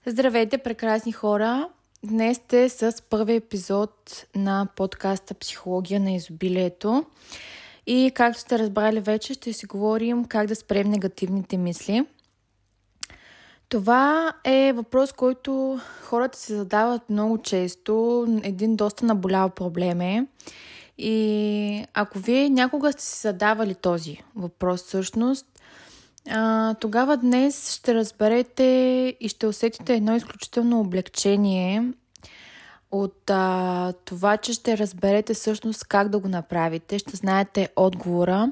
Здравейте, прекрасни хора! Днес сте с първи епизод на подкаста Психология на изобилието. И както сте разбрали вече, ще си говорим как да спрем негативните мисли. Това е въпрос, който хората се задават много често. Един доста наболял проблем е. И ако вие някога сте си задавали този въпрос всъщност, тогава днес ще разберете и ще усетите едно изключително облегчение от това, че ще разберете всъщност как да го направите, ще знаете отговора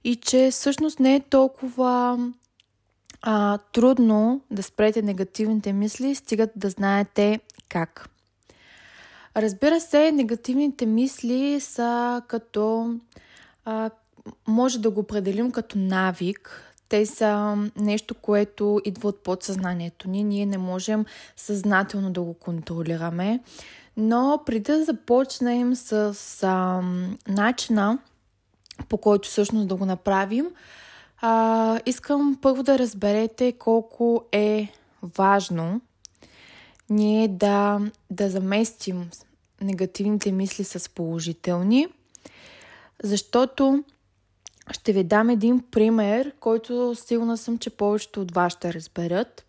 и че всъщност не е толкова трудно да спрете негативните мисли, стигат да знаете как. Разбира се, негативните мисли са като може да го определим като навик. Те са нещо, което идва от подсъзнанието ни. Ние не можем съзнателно да го контролираме. Но преди да започнем с начина, по който всъщност да го направим, искам първо да разберете колко е важно ние да заместим негативните мисли с положителни, защото ще ви дам един пример, който сигурна съм, че повечето от вас ще разберат.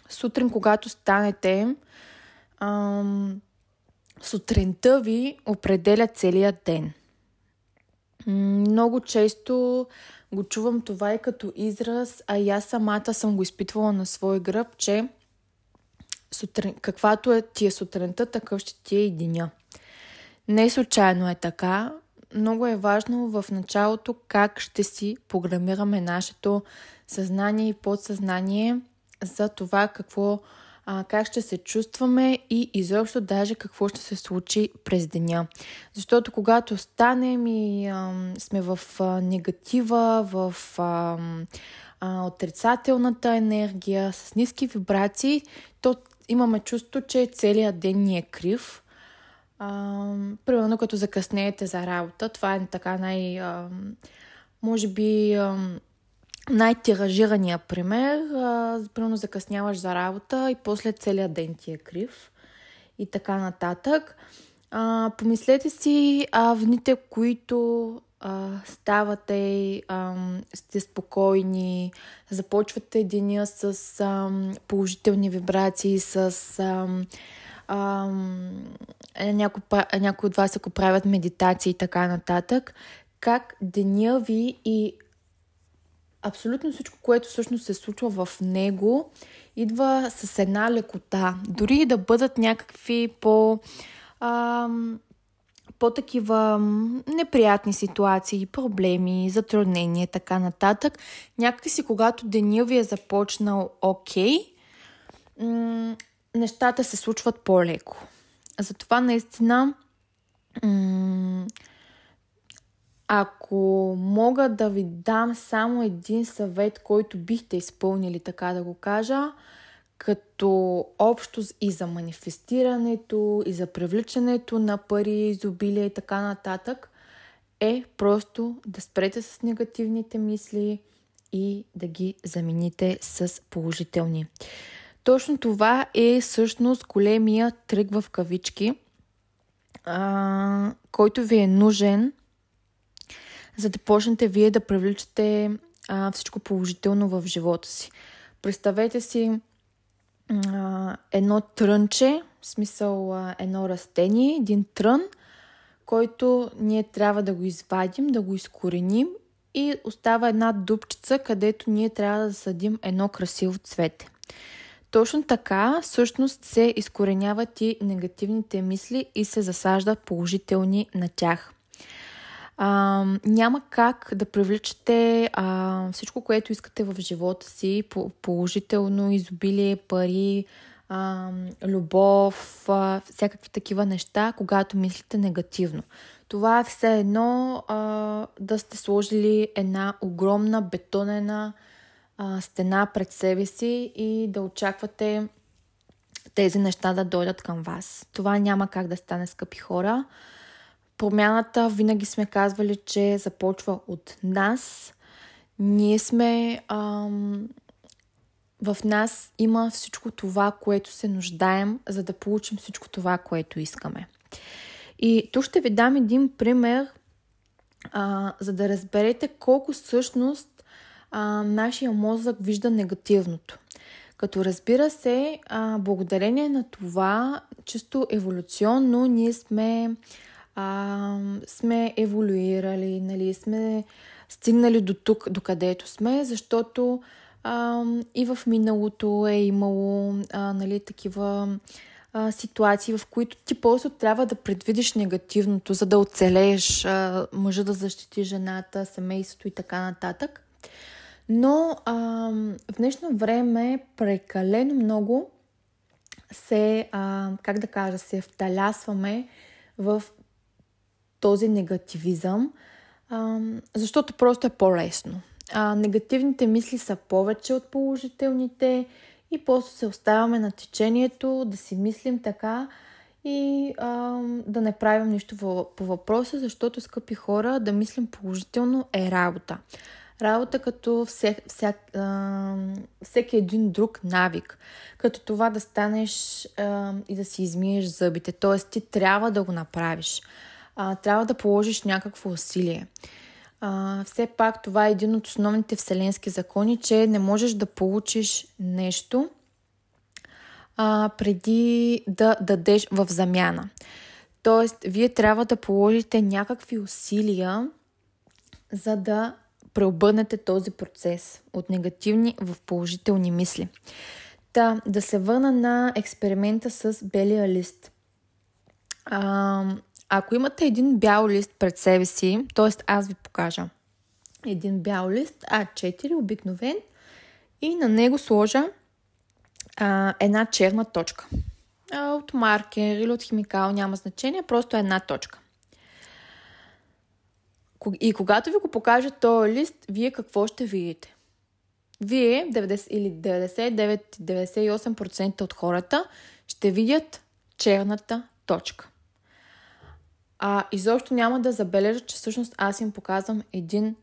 Сутрин, когато станете, сутринта ви определя целият ден. Много често го чувам това и като израз, а и аз самата съм го изпитвала на свой гръб, че каквато е ти е сутринта, такъв ще ти е и деня. Не случайно е така. Много е важно в началото как ще си програмираме нашето съзнание и подсъзнание за това как ще се чувстваме и изобщо даже какво ще се случи през деня. Защото когато станем и сме в негатива, в отрицателната енергия, с ниски вибрации, то имаме чувство, че целият ден ни е крив. Примерно като закъснеете за работа, това е така може би най-тиражирания пример. Примерно закъсняваш за работа и после целият ден ти е крив и така нататък. Помислете си в дните, които ставате, сте спокойни, започвате деня с положителни вибрации, с някои от вас, ако правят медитации и така нататък, как деня ви и абсолютно всичко, което всъщност се случва в него, идва с една лекота. Дори да бъдат някакви по-такива неприятни ситуации, проблеми, затруднения, така нататък. Някакси, когато деня ви е започнал нещата се случват по-леко. Затова наистина, ако мога да ви дам само един съвет, който бихте изпълнили, така да го кажа, като общо и за манифестирането, и за привличането на пари, изобилие и така нататък, е просто да спрете с негативните мисли и да ги замените с положителни. Точно това е всъщност големия трик в кавички, който ви е нужен, за да почнете вие да привличате всичко положително в живота си. Представете си едно трънче, в смисъл едно растение, един трън, който ние трябва да го извадим, да го изкореним и остава една дупчица, където ние трябва да засадим едно красиво цвете. Точно така, всъщност се изкореняват и негативните мисли и се засаждат положителни на тях. Няма как да привличате всичко, което искате в живота си, положително, изобилие, пари, любов, всякакви такива неща, когато мислите негативно. Това е все едно да сте сложили една огромна бетонена стена пред себе си и да очаквате тези неща да дойдат към вас. Това няма как да стане, скъпи хора. Промяната, винаги сме казвали, че започва от нас. Ние сме в нас има всичко това, което се нуждаем, за да получим всичко това, което искаме. И тук ще ви дам един пример, за да разберете колко всъщност нашия мозък вижда негативното. Като разбира се, благодарение на това, чисто еволюционно, ние сме еволюирали, нали, сме стигнали до тук, до където сме, защото и в миналото е имало нали, такива ситуации, в които ти просто трябва да предвидиш негативното, за да оцелееш, мъжа да защити жената, семейството и така нататък. Но в днешно време прекалено много се вталясваме в този негативизъм, защото просто е по-лесно. Негативните мисли са повече от положителните и просто се оставяме на течението, да си мислим така и да не правим нищо по въпроса, защото, скъпи хора, да мислим положително е работа. Работа като всеки един друг навик. Като това да станеш и да си измиеш зъбите. Т.е. ти трябва да го направиш. Трябва да положиш някакво усилие. Все пак това е един от основните вселенски закони, че не можеш да получиш нещо преди да дадеш в замяна. Тоест, вие трябва да положите някакви усилия, за да преобърнете този процес от негативни в положителни мисли. Да се върна на експеримента с белия лист. Ако имате един бял лист пред себе си, т.е. аз ви покажа един бял лист, А4 обикновен, и на него сложа една черна точка. От маркер или от химикал, няма значение, просто една точка. И когато ви го покажа този лист, вие какво ще видите? Вие, 99-98% от хората, ще видят черната точка. Изобщо няма да забележат, че всъщност аз им показвам един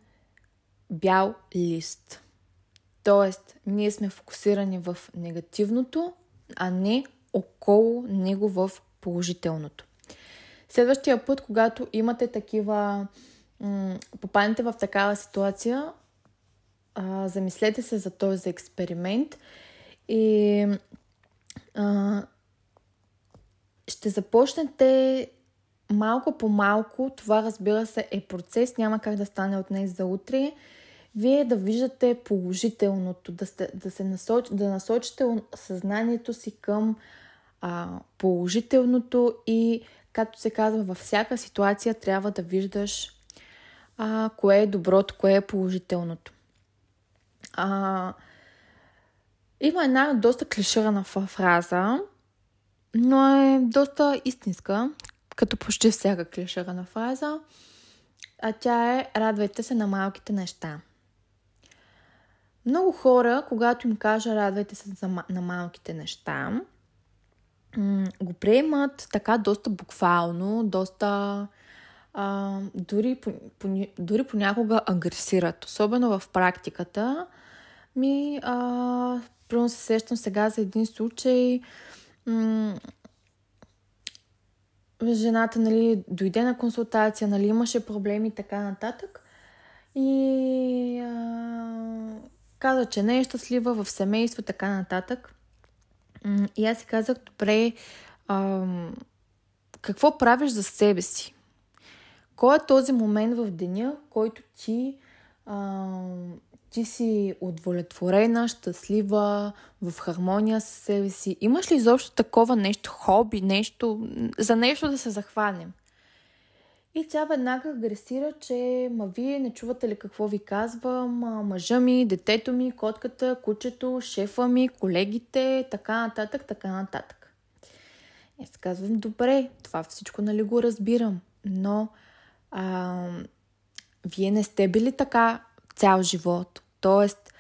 бял лист. Тоест, ние сме фокусирани в негативното, а не около него в положителното. Следващия път, когато имате такива, попаднете в такава ситуация, замислете се за този експеримент и ще започнете малко по малко. Това, разбира се, е процес, няма как да стане от днес за утре. Вие да виждате положителното, да насочите съзнанието си към положителното и, както се казва, във всяка ситуация трябва да виждаш кое е доброто, кое е положителното. Има една доста клиширана фраза, но е доста истинска, като почти всяка клиширана фраза, а тя е: радвайте се на малките неща. Много хора, когато им кажа радвайте се на малките неща, го приемат така доста буквално, доста дори понякога агресират. Особено в практиката примерно се сещам сега за един случай. Жената, нали, дойде на консултация, нали, имаше проблеми и така нататък. И каза, че не е щастлива в семейство, така нататък. И аз си казах: добре, какво правиш за себе си? Кой е този момент в деня, който ти си удовлетворена, щастлива, в хармония с себе си? Имаш ли изобщо такова нещо, хоби, за нещо да се захванем? И тя веднага агресира, че вие не чувате ли какво ви казвам, мъжа ми, детето ми, котката, кучето, шефа ми, колегите, така нататък, така нататък. И аз казвам: добре, това всичко нали го разбирам, но вие не сте били така цял живот. Тоест,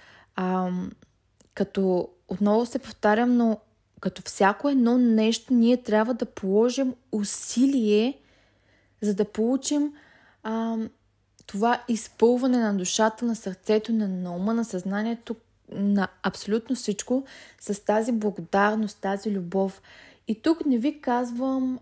като отново се повтарям, но като всяко едно нещо, ние трябва да положим усилие, за да получим това изпълване на душата, на сърцето, на ума, на съзнанието, на абсолютно всичко с тази благодарност, тази любов. И тук не ви казвам,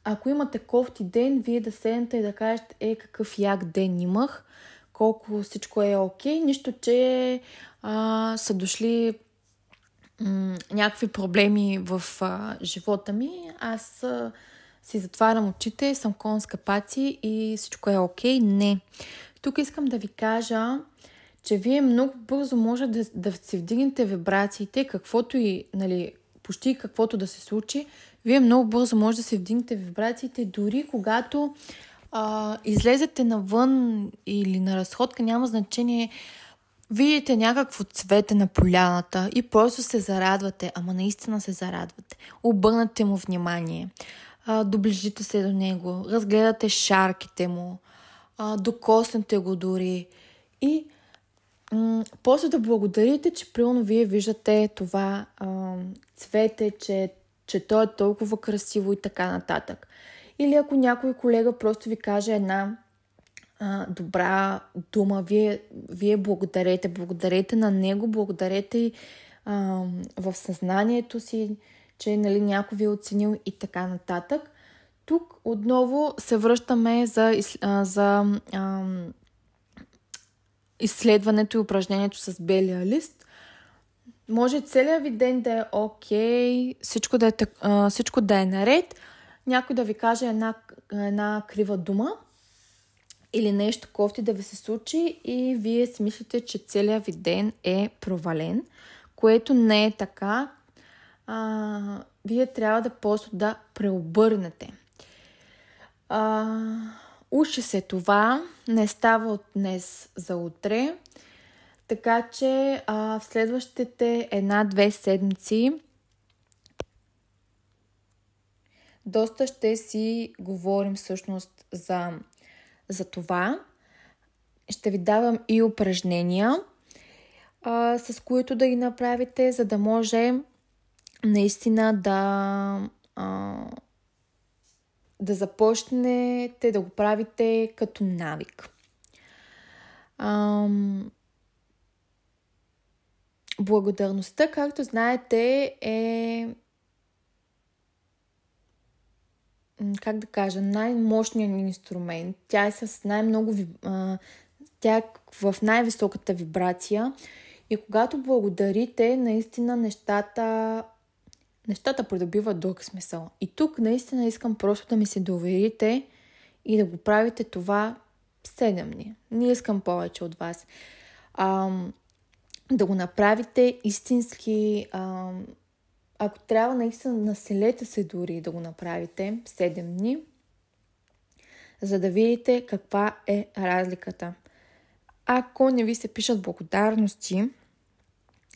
ако имате кофти ден, вие да седнете и да кажете, какъв як ден имах, колко всичко е окей, нищо, че са дошли някакви проблеми в живота ми. Аз си затварям очите, съм конска паци и всичко е окей. Не. Тук искам да ви кажа, че вие много бързо може да си вдигнете вибрациите, каквото и, почти каквото да се случи, вие много бързо може да се вдигнете вибрациите, дори когато излезете навън или на разходка, няма значение, видите някакво цвете на поляната и просто се зарадвате, ама наистина се зарадвате. Обърнете му внимание, доближите се до него, разгледате шарките му, докоснете го дори и после да благодарите, че примерно вие виждате това цвете, че то е толкова красиво и така нататък. Или ако някой колега просто ви каже една добра дума, вие благодарете на него, благодарете и в съзнанието си, че някой ви е оценил и така нататък. Тук отново се връщаме за изследването и упражнението с белия лист. Може целият ви ден да е окей, всичко да е наред, някой да ви каже една крива дума или нещо кофти да ви се случи и вие си мислите, че целият ви ден е провален, което не е така. Вие трябва да просто да преобърнете. Учи се това, не става от днес за утре, така че в следващите 1-2 седмици доста ще си говорим всъщност за това. Ще ви давам и упражнения, с които да ги направите, за да може наистина да започнете да го правите като навик. Благодарността, както знаете, е най-мощният инструмент. Тя е с тя е в най-високата вибрация и когато благодарите, наистина нещата придобиват друг смисъл. И тук наистина искам просто да ми се доверите и да го правите това 7 дни. Не искам повече от вас. Да го направите истински. Ако трябва, наистина населете се дори да го направите 7 дни, за да видите каква е разликата. Ако не ви се пишат благодарности,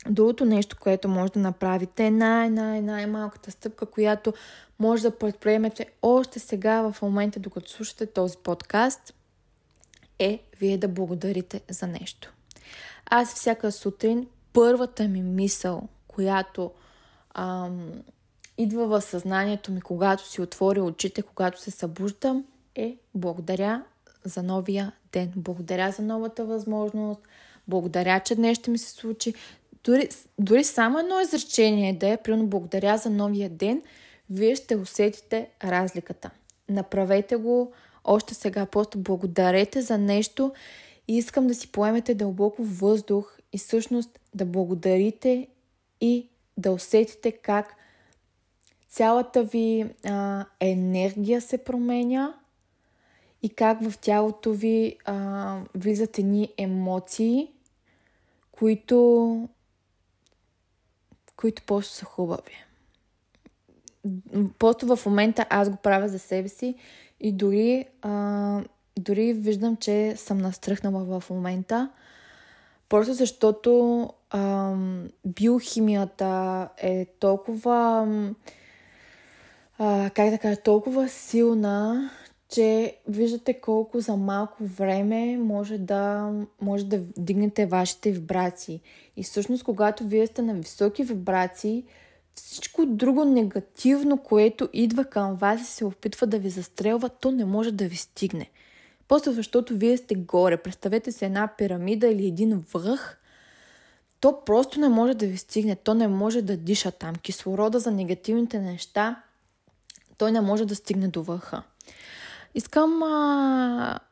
другото нещо, което може да направите, най-малката стъпка, която може да предприемете още сега в момента, докато слушате този подкаст, е вие да благодарите за нещо. Аз всяка сутрин първата ми мисъл, която идва в съзнанието ми, когато си отворя очите, когато се събуждам, е благодаря за новия ден. Благодаря за новата възможност. Благодаря, че днес ще ми се случи. Дори само едно изречение да е, примерно благодаря за новия ден, вие ще усетите разликата. Направете го още сега, просто благодарете за нещо и искам да си поемете дълбоко въздух и всъщност да благодарите и да усетите как цялата ви енергия се променя и как в тялото ви влизат едни емоции, които просто са хубави. Просто в момента аз го правя за себе си и дори виждам, че съм настръхнала в момента. Просто защото биохимията е толкова толкова силна, че виждате колко за малко време може да вдигнете вашите вибрации. И всъщност, когато вие сте на високи вибрации, всичко друго негативно, което идва към вас и се опитва да ви застрелва, то не може да ви стигне. Просто защото вие сте горе. Представете си една пирамида или един връх то просто не може да ви стигне. То не може да диша там. Кислорода за негативните неща, той не може да стигне до върха. Искам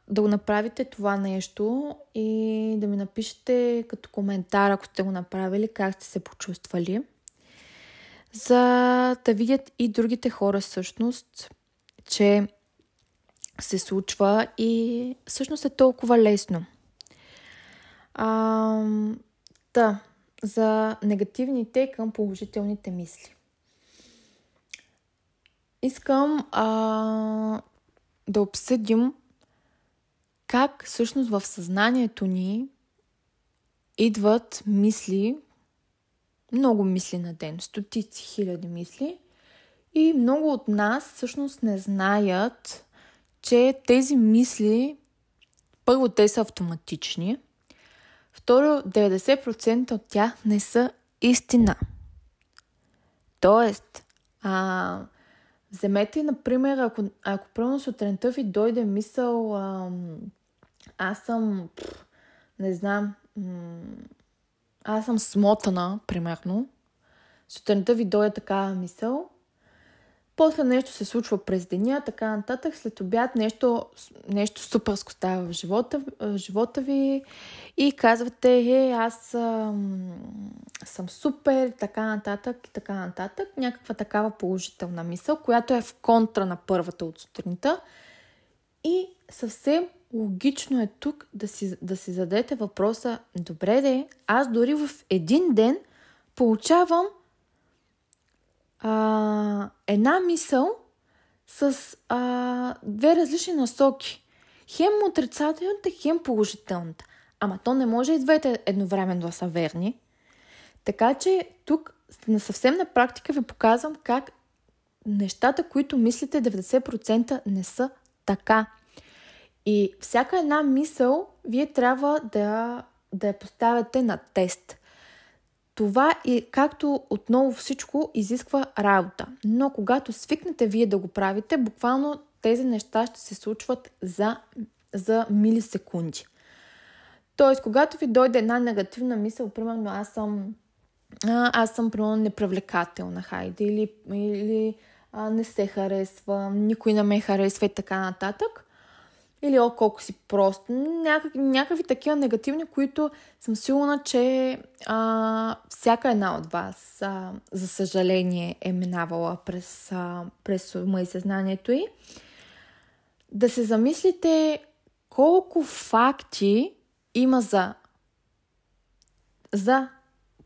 да го направите това нещо и да ми напишете като коментар, ако сте го направили, как сте се почувствали. За да видят и другите хора всъщност, че се случва и всъщност е толкова лесно. За негативните към положителните мисли. Искам да обсъдим как всъщност в съзнанието ни идват мисли, много мисли на ден, стотици хиляди мисли, и много от нас всъщност не знаят, че тези мисли, първо, те са автоматични, второ, 90% от тях не са истина. Тоест, вземете, например, ако примерно сутринта ви дойде мисъл, аз съм, не знам, аз съм смотана, примерно. Сутринта ви дойде такава мисъл. После нещо се случва през деня, така нататък. След обяд нещо суперско става в живота ви и казвате, аз съм супер, така нататък и така нататък. Някаква такава положителна мисъл, която е в контра на първата от сутринта. И съвсем логично е тук да си зададете въпроса, добре аз дори в един ден получавам една мисъл с две различни насоки. Хем отрицателната, хем положителната. Ама то не може и двете едновременно да са верни. Така че тук съвсем на практика ви показвам как нещата, които мислите 90% не са така. И всяка една мисъл вие трябва да я поставяте на тест. Това и както отново всичко изисква работа. Но когато свикнете вие да го правите, буквално тези неща ще се случват за милисекунди. Тоест, когато ви дойде една негативна мисъл, примерно аз съм примерно непривлекателна, хайде, или не се харесвам, никой не ме харесва и така нататък. Или колко си просто. Някакви такива негативни, които съм сигурна, че всяка една от вас, за съжаление, е минавала през ума и съзнанието й. Да се замислите колко факти има за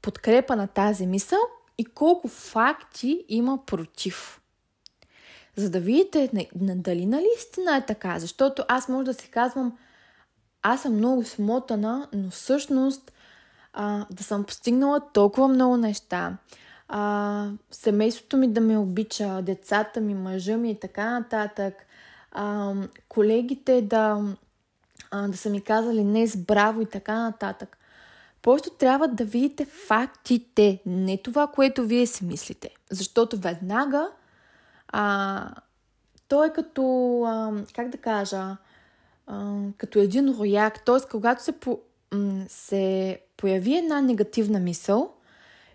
подкрепа на тази мисъл и колко факти има против. За да видите дали наистина е така. Защото аз може да си казвам, аз съм много смотана, но всъщност да съм постигнала толкова много неща. Семейството ми да ме обича, децата ми, мъжа ми и така нататък. Колегите да са ми казали днес браво и така нататък. Просто трябва да видите фактите, не това, което вие си мислите. Защото веднага той е като, как да кажа, като един рояк. Т.е. когато се появи една негативна мисъл,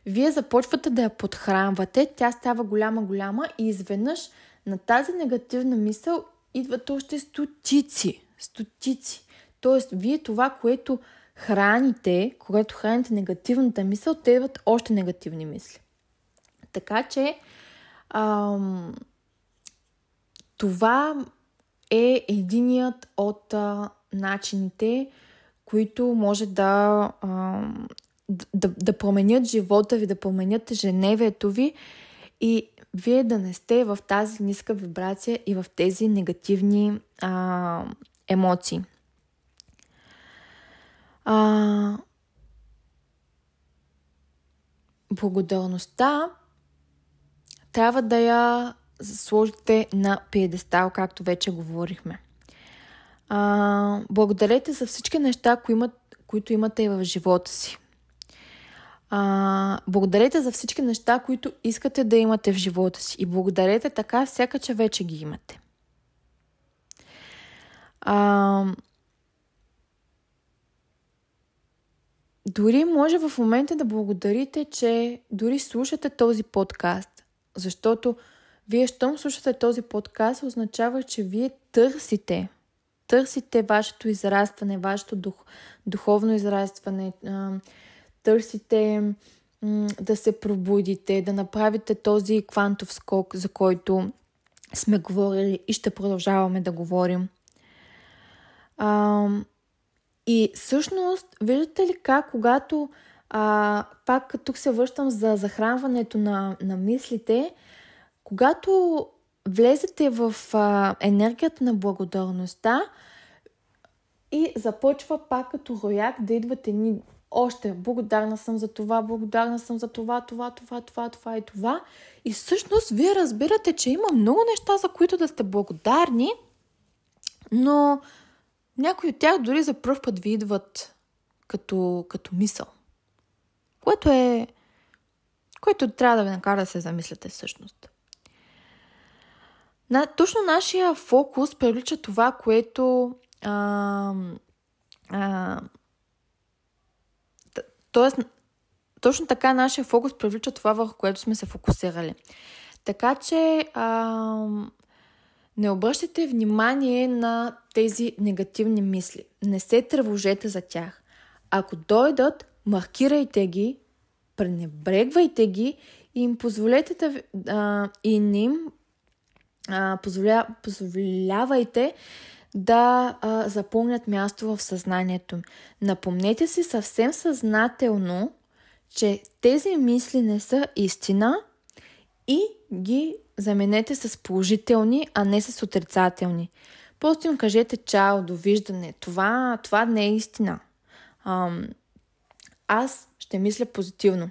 вие започвате да я подхранвате, тя става голяма и изведнъж на тази негативна мисъл идват още стотици. Тоест, вие това, което храните, когато храните негативната мисъл, те идват още негативни мисли. Така че това е единият от начините, които може да променят живота ви, да променят ежедневието ви и вие да не сте в тази ниска вибрация и в тези негативни емоции. Благодарността трябва да я сложите на пиедестал, както вече говорихме. Благодарете за всички неща, които имате в живота си. Благодарете за всички неща, които искате да имате в живота си. И благодарете така, сякаш че вече ги имате. дори може в момента да благодарите, че дори слушате този подкаст, защото вие, щом слушате този подкаст, означава, че вие търсите вашето израстване, вашето духовно израстване, търсите да се пробудите, да направите този квантов скок, за който сме говорили и ще продължаваме да говорим. И всъщност, виждате ли как, когато пак тук се връщам за захранването на мислите, когато влезете в енергията на благодарността и започва пак като рояк да идват едни още благодарна съм за това и това. И всъщност вие разбирате, че има много неща, за които да сте благодарни, но някои от тях дори за пръв път ви идват като мисъл. Което трябва да ви накара да се замислите всъщност. Точно нашия фокус привлича това, което тоест, точно така нашия фокус привлича това, върху което сме се фокусирали. Така че не обръщайте внимание на тези негативни мисли. Не се тревожете за тях. Ако дойдат, маркирайте ги, пренебрегвайте ги и им позволете позволявайте да запълнят място в съзнанието. Напомнете си съвсем съзнателно, че тези мисли не са истина и ги заменете с положителни, а не с отрицателни. Просто им кажете чао, довиждане. Това не е истина. Аз ще мисля позитивно.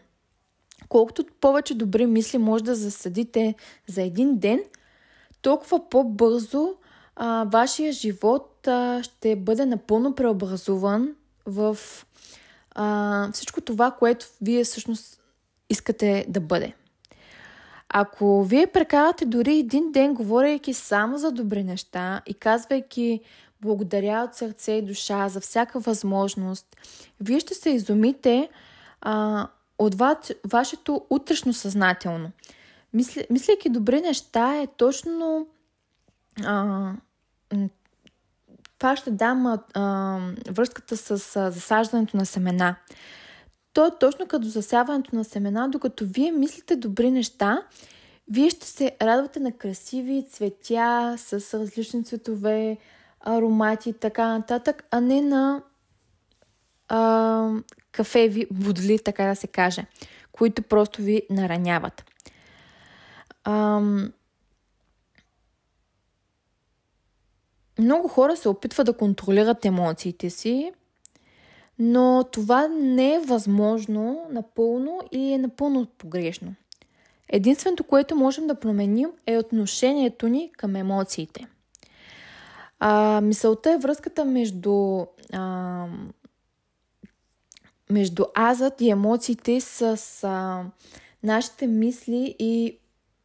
Колкото повече добри мисли може да засадите за един ден, толкова по-бързо вашия живот ще бъде напълно преобразуван в всичко това, което вие всъщност искате да бъде. Ако вие прекарате дори един ден, говорейки само за добри неща и казвайки благодаря от сърце и душа за всяка възможност, вие ще се изумите от вашето утрешно съзнателно. Мислейки добри неща е точно това ще дам връзката с засаждането на семена. То е точно като засяването на семена, докато вие мислите добри неща, вие ще се радвате на красиви цветя с различни цветове, аромати и така нататък, а не на кафеви бодли, така да се каже, които просто ви нараняват. Много хора се опитват да контролират емоциите си, но това не е възможно напълно и е напълно погрешно. Единственото, което можем да променим, е отношението ни към емоциите. Мисълта е връзката между азът и емоциите с нашите мисли и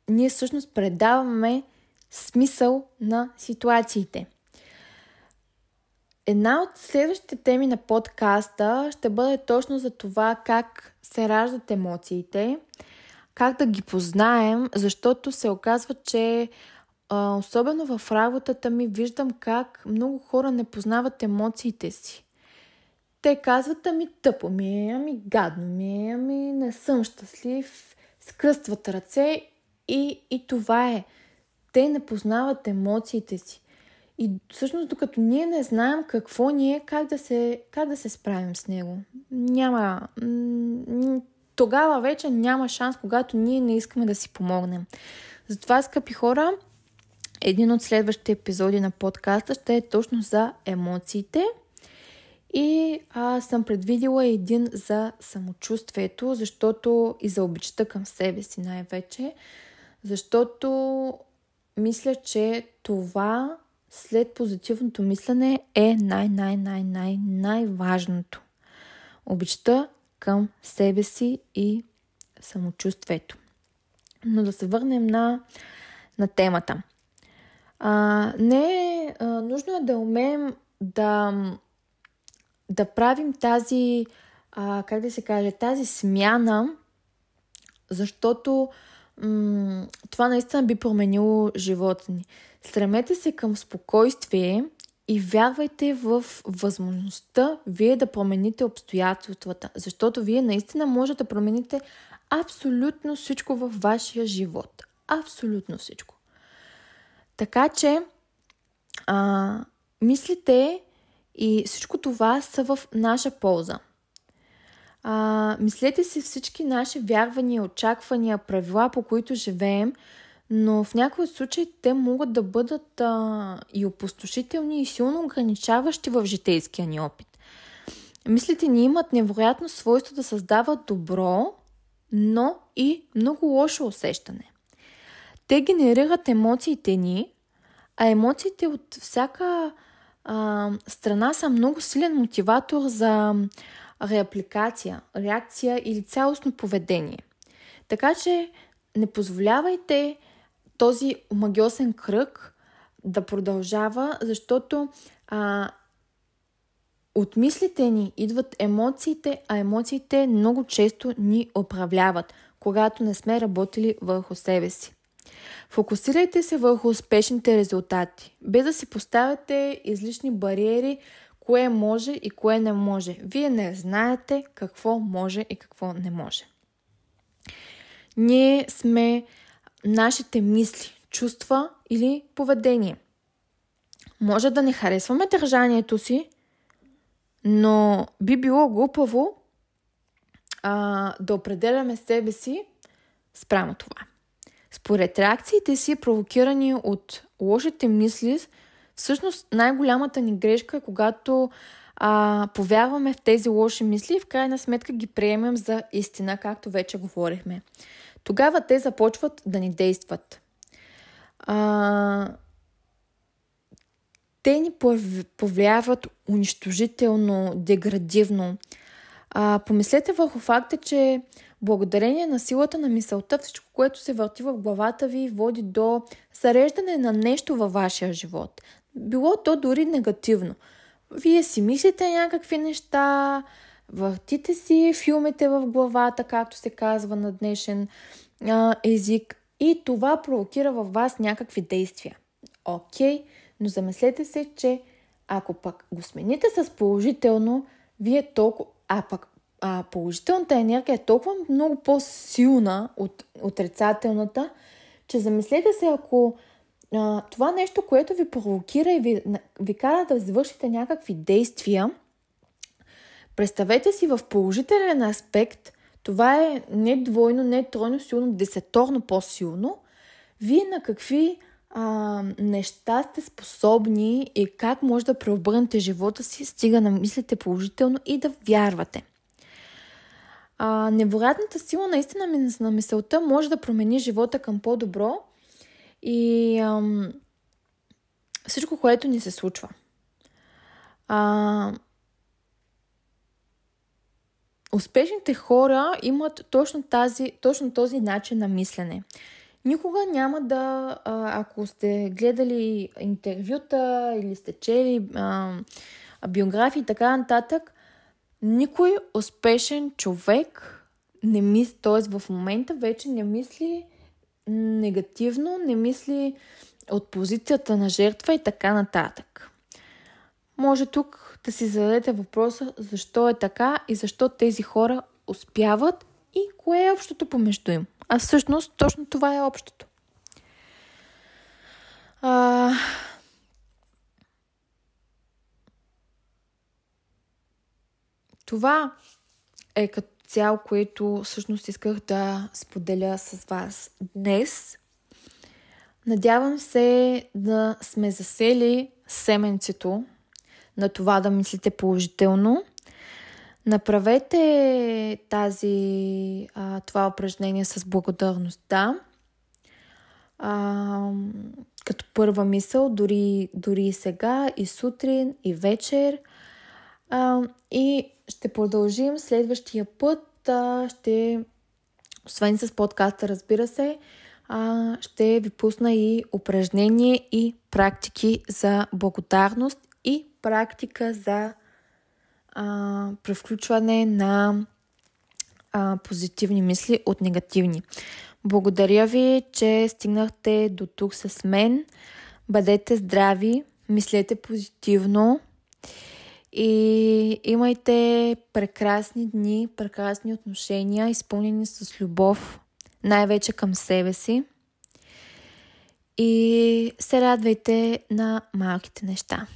ние всъщност предаваме смисъл на ситуациите. Една от следващите теми на подкаста ще бъде точно за това как се раждат емоциите, как да ги познаем, защото се оказва, че особено в работата ми виждам как много хора не познават емоциите си. Те казват, тъпо ми е, гадно ми е, не съм щастлив, скръстват ръце и това е. Те не познават емоциите си. И всъщност, докато ние не знаем какво ни е, как да се справим с него. Тогава вече няма шанс, когато ние не искаме да си помогнем. Затова, скъпи хора, един от следващите епизоди на подкаста ще е точно за емоциите. И съм предвидила един за самочувствието, защото и за обичта към себе си най-вече, защото мисля, че това след позитивното мислене е най-важното. Обичта към себе си и самочувствието. Но да се върнем на темата. Нужно е да умеем да правим тази тази смяна, защото това наистина би променило живота ни. Стремете се към спокойствие и вярвайте в възможността вие да промените обстоятелствата, защото вие наистина можете да промените абсолютно всичко във вашия живот. Абсолютно всичко. Така че мислите и всичко това са в наша полза. Мислете си всички наши вярвания, очаквания, правила, по които живеем, но в някои случаи те могат да бъдат и опустошителни, и силно ограничаващи в житейския ни опит. Мислите ни имат невероятно свойство да създават добро, но и много лошо усещане. Те генерират емоциите ни, а емоциите от всяка страна са много силен мотиватор за реакция или цялостно поведение. Така че не позволявайте този омагьосен кръг да продължава, защото от мислите ни идват емоциите, а емоциите много често ни управляват, когато не сме работили върху себе си. Фокусирайте се върху успешните резултати, без да си поставяте излишни бариери, кое може и кое не може. Вие не знаете какво може и какво не може. Ние сме нашите мисли, чувства или поведение. Може да не харесваме държанието си, но би било глупаво да определяме себе си спрямо това. Според реакциите си, провокирани от лошите мисли, всъщност най-голямата ни грешка е когато повярваме в тези лоши мисли и в крайна сметка ги приемем за истина, както вече говорихме. Тогава те започват да ни действат. Те ни повлияват унищожително, деградивно. Помислете върху факта, че благодарение на силата на мисълта, всичко, което се върти в главата ви, води до зареждане на нещо във вашия живот. Било то дори негативно. Вие си мислите някакви неща, въртите си филмите в главата, както се казва на днешен език, и това провокира във вас някакви действия. Окей, но замислете се, че ако пък го смените с положително, вие толкова... положителната енергия е толкова много по-силна от отрицателната, че замислете се, ако това нещо, което ви провокира и ви кара да извършите някакви действия, представете си в положителен аспект, това е не двойно, не тройно силно, десеторно по-силно, вие на какви неща сте способни и как може да преобърнете живота си, стига да мислите положително и да вярвате. Невероятната сила наистина на мисълта може да промени живота към по-добро и всичко, което ни се случва. Успешните хора имат точно този начин на мислене. Никога няма да, ако сте гледали интервюта или сте чели биографии и така нататък, никой успешен човек не мисли, т.е. в момента вече не мисли негативно, не мисли от позицията на жертва и така нататък. Може тук да си зададете въпроса защо е така и защо тези хора успяват и кое е общото помежду им. А всъщност точно това е общото. Това е като цяло, което всъщност исках да споделя с вас днес. Надявам се да сме засели семенцето на това да мислите положително. Направете това упражнение с благодарността. Като първа мисъл, дори и сега, и сутрин, и вечер. И ще продължим следващия път. Освен с подкаста, разбира се, ще ви пусна и упражнение и практики за благодарност и практика за превключване на позитивни мисли от негативни. Благодаря ви, че стигнахте до тук с мен. Бъдете здрави, мислете позитивно и имайте прекрасни дни, прекрасни отношения, изпълнени с любов, най-вече към себе си. И се радвайте на малките неща.